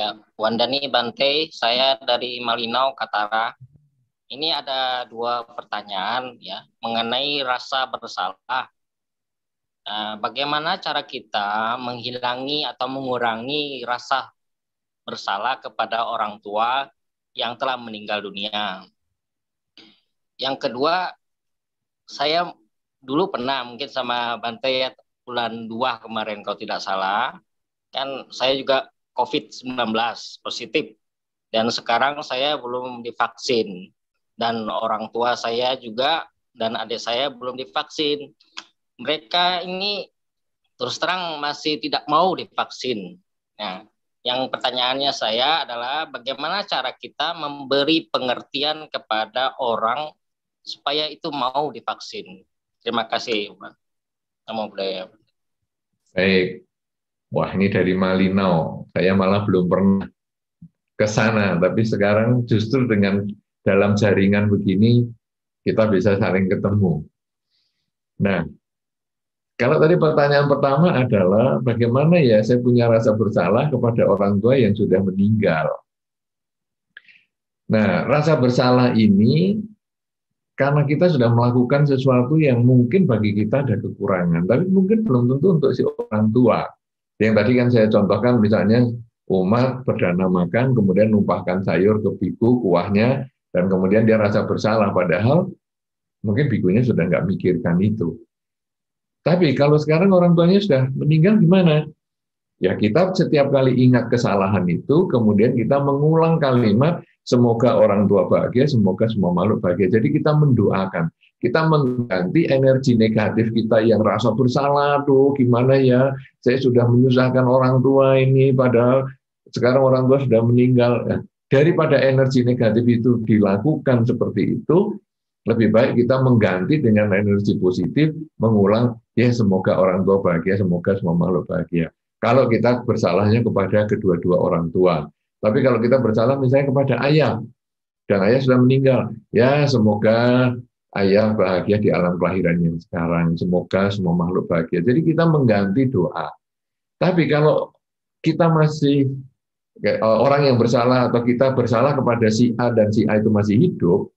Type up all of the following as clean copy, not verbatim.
Ya, Wandani Bante, saya dari Malinau, Katara. Ini ada dua pertanyaan ya mengenai rasa bersalah. Bagaimana cara kita menghilangi atau mengurangi rasa bersalah kepada orang tua yang telah meninggal dunia? Yang kedua, saya dulu pernah mungkin sama Bante ya, bulan 2 kemarin kalau tidak salah, kan saya juga COVID-19 positif. Dan sekarang saya belum divaksin. Dan orang tua saya juga dan adik saya belum divaksin. Mereka ini terus terang masih tidak mau divaksin. Nah, yang pertanyaannya saya adalah bagaimana cara kita memberi pengertian kepada orang supaya itu mau divaksin. Terima kasih, Pak. Namo Buddhaya. Baik, wah ini dari Malinau, saya malah belum pernah ke sana, tapi sekarang justru dengan dalam jaringan begini, kita bisa saling ketemu. Nah, kalau tadi pertanyaan pertama adalah bagaimana ya saya punya rasa bersalah kepada orang tua yang sudah meninggal. Nah, rasa bersalah ini karena kita sudah melakukan sesuatu yang mungkin bagi kita ada kekurangan, tapi mungkin belum tentu untuk si orang tua. Yang tadi kan saya contohkan misalnya umat perdana makan, kemudian numpahkan sayur ke biku, kuahnya, dan kemudian dia rasa bersalah, padahal mungkin bikunya sudah nggak mikirkan itu. Tapi kalau sekarang orang tuanya sudah meninggal gimana? Ya kita setiap kali ingat kesalahan itu, kemudian kita mengulang kalimat, semoga orang tua bahagia, semoga semua makhluk bahagia. Jadi kita mendoakan, kita mengganti energi negatif kita yang rasa bersalah, tuh gimana ya, saya sudah menyusahkan orang tua ini, padahal sekarang orang tua sudah meninggal. Nah, daripada energi negatif itu dilakukan seperti itu, lebih baik kita mengganti dengan energi positif, mengulang, ya semoga orang tua bahagia, semoga semua makhluk bahagia. Kalau kita bersalahnya kepada kedua-dua orang tua. Tapi kalau kita bersalah misalnya kepada ayah, dan ayah sudah meninggal, ya semoga ayah bahagia di alam kelahiran yang sekarang, semoga semua makhluk bahagia. Jadi kita mengganti doa. Tapi kalau kita masih orang yang bersalah atau kita bersalah kepada si A dan si A itu masih hidup,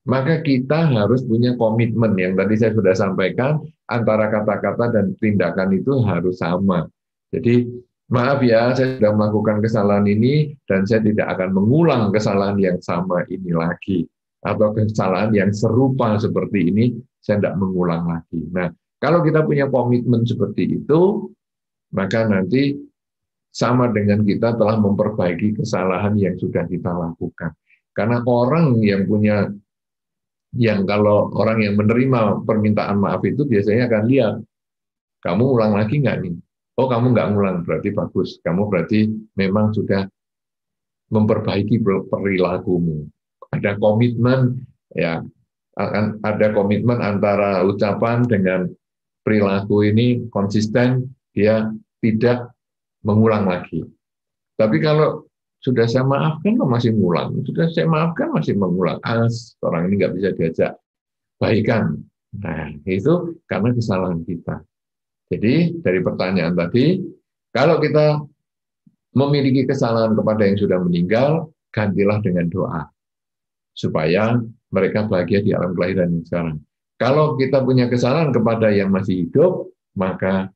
maka kita harus punya komitmen yang tadi saya sudah sampaikan, antara kata-kata dan tindakan itu harus sama. Jadi, maaf ya, saya sudah melakukan kesalahan ini, dan saya tidak akan mengulang kesalahan yang sama ini lagi. Atau kesalahan yang serupa seperti ini, saya tidak mengulang lagi. Nah, kalau kita punya komitmen seperti itu, maka nanti sama dengan kita telah memperbaiki kesalahan yang sudah kita lakukan. Karena orang yang punya kalau orang yang menerima permintaan maaf itu biasanya akan lihat, kamu ulang lagi nggak nih? Oh, kamu nggak ngulang, berarti bagus. Kamu berarti memang sudah memperbaiki perilakumu. Ada komitmen, ya, ada komitmen antara ucapan dengan perilaku ini konsisten, dia tidak mengulang lagi. Tapi kalau sudah saya maafkan kok masih mengulang, sudah saya maafkan masih mengulang, orang ini nggak bisa diajak baikan. Nah, itu karena kesalahan kita. Jadi dari pertanyaan tadi, kalau kita memiliki kesalahan kepada yang sudah meninggal, gantilah dengan doa supaya mereka bahagia di alam kelahiran yang sekarang. Kalau kita punya kesalahan kepada yang masih hidup, maka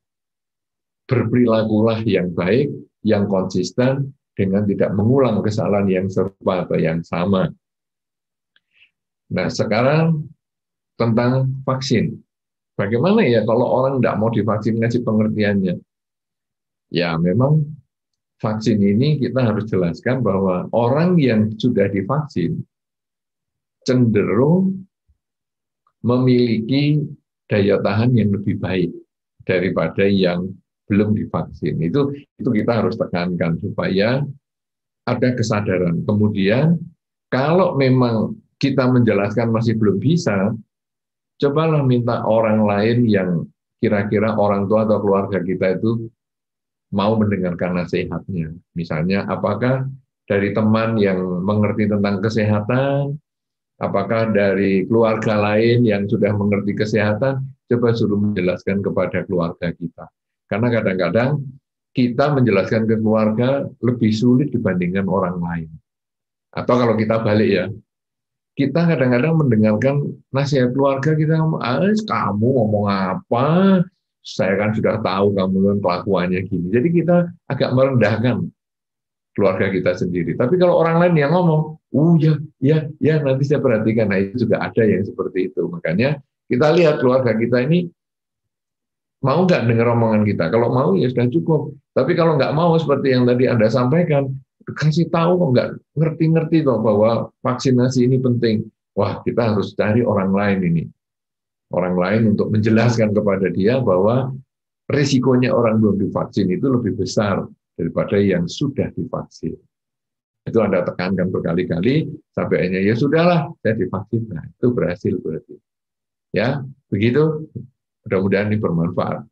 berperilakulah yang baik, yang konsisten, dengan tidak mengulang kesalahan yang serupa atau yang sama. Nah, sekarang tentang vaksin. Bagaimana ya kalau orang tidak mau divaksin, ngasih pengertiannya? Ya, memang vaksin ini kita harus jelaskan bahwa orang yang sudah divaksin cenderung memiliki daya tahan yang lebih baik daripada yang belum divaksin. Itu kita harus tekankan supaya ada kesadaran. Kemudian kalau memang kita menjelaskan masih belum bisa, cobalah minta orang lain yang kira-kira orang tua atau keluarga kita itu mau mendengarkan nasihatnya. Misalnya, apakah dari teman yang mengerti tentang kesehatan, apakah dari keluarga lain yang sudah mengerti kesehatan, coba suruh menjelaskan kepada keluarga kita. Karena kadang-kadang kita menjelaskan ke keluarga lebih sulit dibandingkan orang lain. Atau kalau kita balik ya, kita kadang-kadang mendengarkan nasihat keluarga, kita ngomong, kamu ngomong apa? Saya kan sudah tahu kamu kan kelakuannya gini. Jadi kita agak merendahkan keluarga kita sendiri. Tapi kalau orang lain yang ngomong, ya, ya, ya, nanti saya perhatikan. Nah, itu juga ada yang seperti itu. Makanya kita lihat keluarga kita ini mau nggak dengar omongan kita. Kalau mau ya sudah cukup. Tapi kalau nggak mau seperti yang tadi Anda sampaikan, kasih tahu kok nggak ngerti-ngerti kok bahwa vaksinasi ini penting. Wah, kita harus cari orang lain ini. Orang lain untuk menjelaskan kepada dia bahwa risikonya orang belum divaksin itu lebih besar daripada yang sudah divaksin. Itu Anda tekankan berkali-kali, sampai akhirnya ya sudahlah, saya divaksin. Nah, itu berhasil berarti. Ya, begitu. Mudah-mudahan ini bermanfaat.